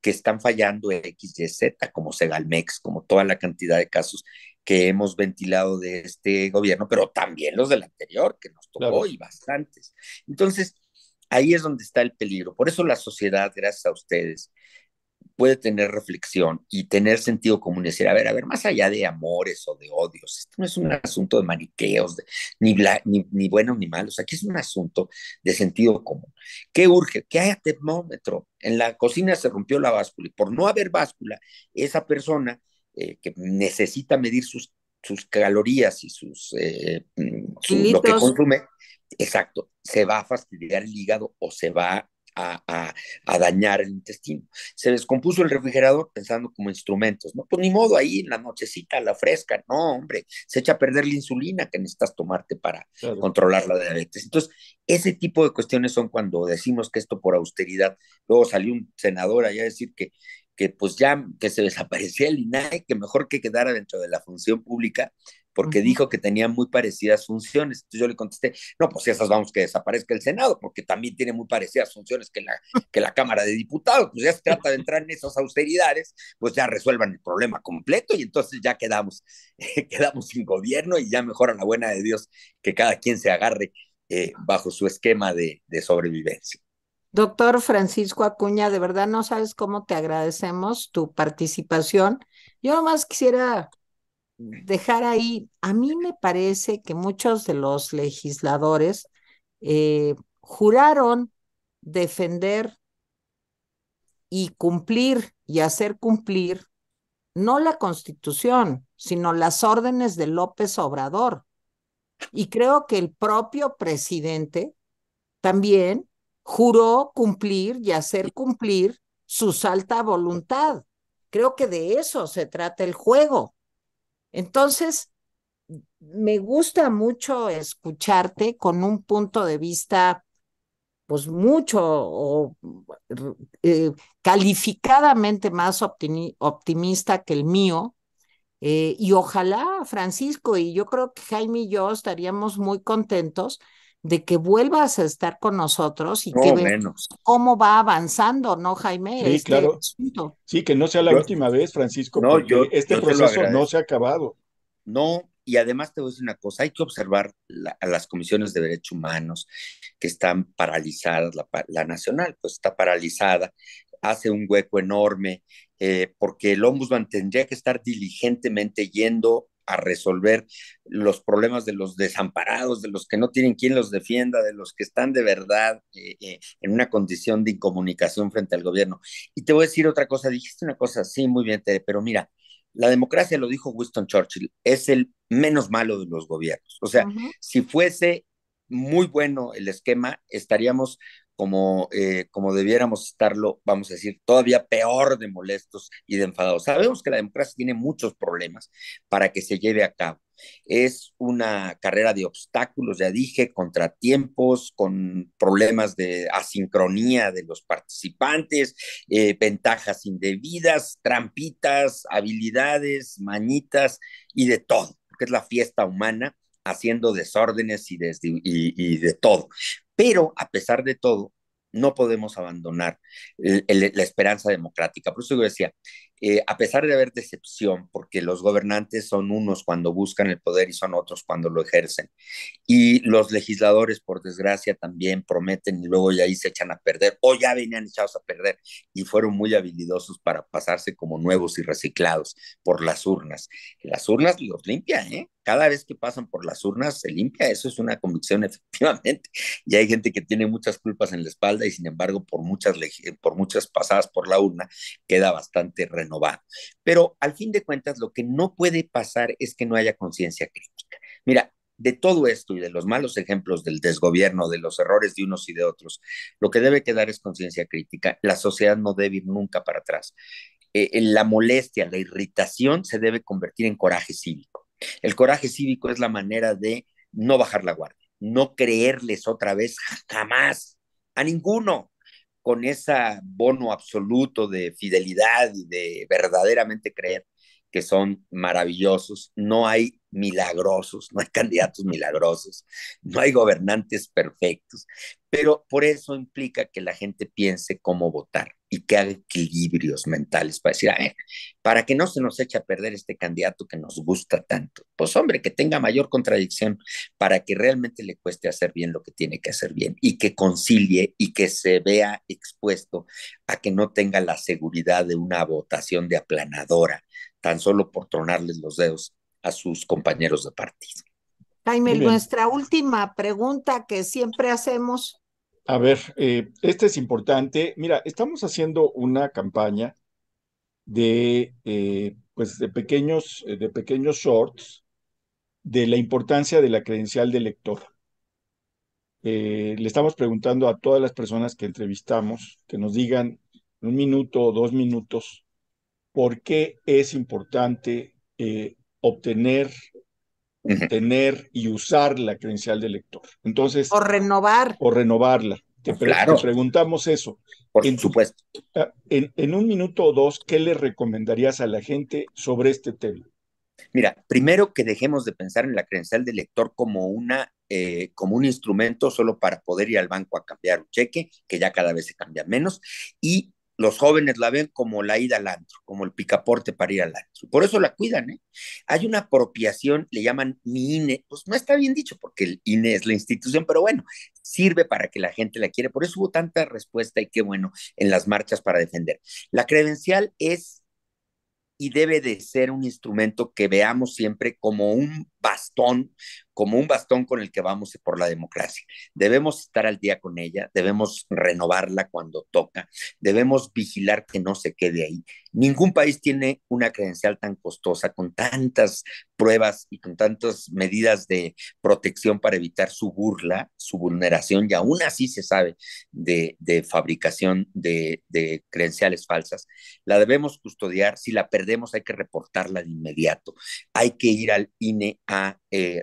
que están fallando X, Y, Z, como Segalmex, como toda la cantidad de casos que hemos ventilado de este gobierno, pero también los del anterior, que nos tocó Claro. y bastantes. Entonces, ahí es donde está el peligro. Por eso la sociedad, gracias a ustedes, puede tener reflexión y tener sentido común y decir, a ver, más allá de amores o de odios, esto no es un asunto de maniqueos, ni buenos ni malos, aquí es un asunto de sentido común. ¿Qué urge? Que haya termómetro. En la cocina se rompió la báscula y por no haber báscula, esa persona que necesita medir sus calorías y lo que kilitos. consume, exacto, se va a fastidiar el hígado o se va a dañar el intestino. Se descompuso el refrigerador pensando como instrumentos, ¿no? Pues ni modo, ahí en la nochecita, la fresca, no, hombre, se echa a perder la insulina que necesitas tomarte para Claro. controlar la diabetes. Entonces, ese tipo de cuestiones son cuando decimos que esto por austeridad. Luego salió un senador allá a decir que pues ya que se desaparecía el INAI, que mejor que quedara dentro de la función pública, porque Ujú. dijo que tenía muy parecidas funciones. Entonces yo le contesté, no, pues esas vamos que desaparezca el Senado, porque también tiene muy parecidas funciones que la Cámara de Diputados, pues ya se trata de entrar en esas austeridades, pues ya resuelvan el problema completo y entonces ya quedamos, quedamos sin gobierno y ya mejor a la buena de Dios que cada quien se agarre bajo su esquema de sobrevivencia. Doctor Francisco Acuña, de verdad no sabes cómo te agradecemos tu participación. Yo nomás quisiera dejar ahí, a mí me parece que muchos de los legisladores juraron defender y cumplir y hacer cumplir no la Constitución, sino las órdenes de López Obrador. Y creo que el propio presidente también juró cumplir y hacer cumplir su alta voluntad. Creo que de eso se trata el juego. Entonces, me gusta mucho escucharte con un punto de vista, pues mucho o eh, calificadamente más optimista que el mío. Y ojalá, Francisco, y yo creo que Jaime y yo estaríamos muy contentos de que vuelvas a estar con nosotros y que No, veamos bueno, cómo va avanzando, ¿no, Jaime? Sí, Este claro. asunto. Sí, que no sea la yo, última vez, Francisco, no, porque este yo te lo proceso no agradezco. se ha acabado. No, y además te voy a decir una cosa, hay que observar a las comisiones de derechos humanos que están paralizadas, la nacional pues está paralizada, hace un hueco enorme, porque el ombudsman tendría que estar diligentemente yendo a resolver los problemas de los desamparados, de los que no tienen quien los defienda, de los que están de verdad en una condición de incomunicación frente al gobierno. Y te voy a decir otra cosa, dijiste una cosa, sí, muy bien, Tere, pero mira, la democracia, lo dijo Winston Churchill, es el menos malo de los gobiernos. O sea, Ujú. si fuese muy bueno el esquema, estaríamos como debiéramos estarlo, vamos a decir, todavía peor de molestos y de enfadados. Sabemos que la democracia tiene muchos problemas para que se lleve a cabo, Es una carrera de obstáculos, ya dije, contratiempos, con problemas de asincronía de los participantes, ventajas indebidas, trampitas, habilidades, mañitas y de todo, porque es la fiesta humana haciendo desórdenes y de todo. Pero a pesar de todo, no podemos abandonar la esperanza democrática. Por eso yo decía, a pesar de haber decepción, porque los gobernantes son unos cuando buscan el poder y son otros cuando lo ejercen, y los legisladores, por desgracia, también prometen y luego ya ahí se echan a perder, o ya venían echados a perder, y fueron muy habilidosos para pasarse como nuevos y reciclados por las urnas. Las urnas los limpian, ¿eh? Cada vez que pasan por las urnas se limpia, eso es una convicción efectivamente. Y hay gente que tiene muchas culpas en la espalda y sin embargo por muchas pasadas por la urna queda bastante renovado. Pero al fin de cuentas lo que no puede pasar es que no haya conciencia crítica. Mira, de todo esto y de los malos ejemplos del desgobierno, de los errores de unos y de otros, lo que debe quedar es conciencia crítica. La sociedad no debe ir nunca para atrás. La molestia, la irritación se debe convertir en coraje cívico. El coraje cívico es la manera de no bajar la guardia, no creerles otra vez jamás a ninguno con ese bono absoluto de fidelidad y de verdaderamente creer que son maravillosos. No hay milagrosos, no hay candidatos milagrosos, no hay gobernantes perfectos, pero por eso implica que la gente piense cómo votar y que haga equilibrios mentales para decir, a ver, para que no se nos eche a perder este candidato que nos gusta tanto, pues hombre, que tenga mayor contradicción para que realmente le cueste hacer bien lo que tiene que hacer bien y que concilie y que se vea expuesto a que no tenga la seguridad de una votación de aplanadora, tan solo por tronarles los dedos a sus compañeros de partido. Jaime, Muy bien. nuestra última pregunta que siempre hacemos. A ver, este es importante. Mira, estamos haciendo una campaña pues de pequeños shorts de la importancia de la credencial de lector. Le estamos preguntando a todas las personas que entrevistamos que nos digan en 1 minuto o 2 minutos por qué es importante obtener, tener y usar la credencial de lector. Entonces, O renovar. o renovarla. Te Claro, preguntamos eso. por En, tu, supuesto. en 1 minuto o dos, ¿qué le recomendarías a la gente sobre este tema? Mira, primero que dejemos de pensar en la credencial de lector como un instrumento solo para poder ir al banco a cambiar un cheque, que ya cada vez se cambia menos, y los jóvenes la ven como la ida al antro, como el picaporte para ir al antro. Por eso la cuidan, ¿eh? Hay una apropiación, le llaman mi INE, pues no está bien dicho, porque el INE es la institución, pero bueno, sirve para que la gente la quiere. Por eso hubo tanta respuesta y qué bueno en las marchas para defender. La credencial es y debe de ser un instrumento que veamos siempre como un bastón con el que vamos por la democracia. Debemos estar al día con ella, debemos renovarla cuando toca, debemos vigilar que no se quede ahí. Ningún país tiene una credencial tan costosa, con tantas pruebas y con tantas medidas de protección para evitar su burla, su vulneración, y aún así se sabe de fabricación de credenciales falsas. La debemos custodiar, si la perdemos hay que reportarla de inmediato, hay que ir al INE a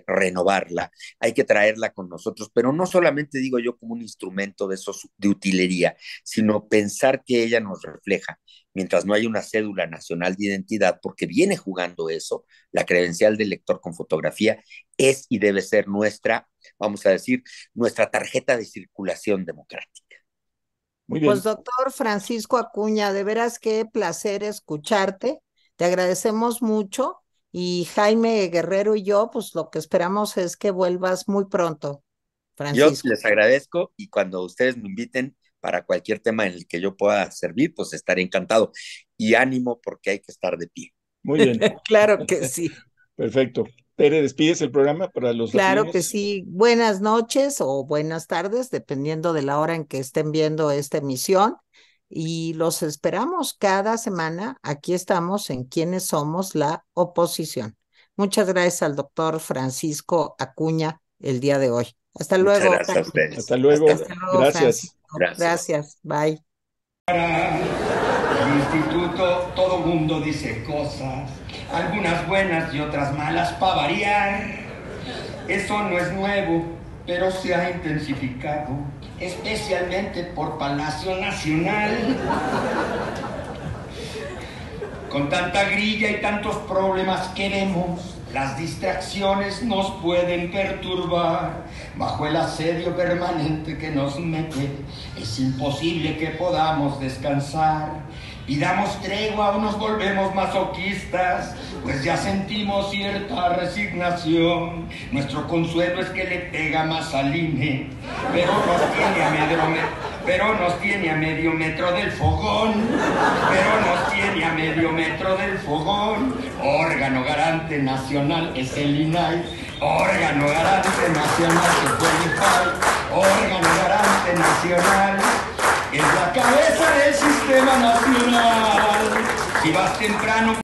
renovarla, hay que traerla con nosotros, pero no solamente digo yo como un instrumento de esos de utilería, sino pensar que ella nos refleja, mientras no haya una cédula nacional de identidad, porque viene jugando eso, la credencial del lector con fotografía es y debe ser nuestra, vamos a decir, nuestra tarjeta de circulación democrática. Muy Pues bien. doctor Francisco Acuña, de veras qué placer escucharte. Te agradecemos mucho y Jaime Guerrero y yo, pues lo que esperamos es que vuelvas muy pronto, Yo Francisco. les agradezco y cuando ustedes me inviten para cualquier tema en el que yo pueda servir, pues estaré encantado. Y ánimo porque hay que estar de pie. Muy bien. Claro que sí, Perfecto. Tere, ¿despides el programa para los claro que latinos? sí. Buenas noches o buenas tardes, dependiendo de la hora en que estén viendo esta emisión. Y los esperamos cada semana. Aquí estamos en Quiénes Somos la Oposición. Muchas gracias al doctor Francisco Acuña el día de hoy. Hasta Muchas luego, gracias a Jaime. ustedes. Hasta Hasta luego. luego. Hasta luego, Gracias. Francisco. Gracias. Gracias. Bye. El instituto, todo mundo dice cosas. algunas buenas y otras malas para variar. Eso no es nuevo, pero se ha intensificado, especialmente por Palacio Nacional. Con tanta grilla y tantos problemas que vemos, las distracciones nos pueden perturbar. Bajo el asedio permanente que nos mete, es imposible que podamos descansar. Pidamos tregua o nos volvemos masoquistas, pues ya sentimos cierta resignación. Nuestro consuelo es que le pega más al INE, pero nos tiene a medio metro del fogón. Órgano garante nacional es el INAI. Órgano garante nacional es el INAI. Órgano garante nacional es la cabeza del sistema nacional. Si vas temprano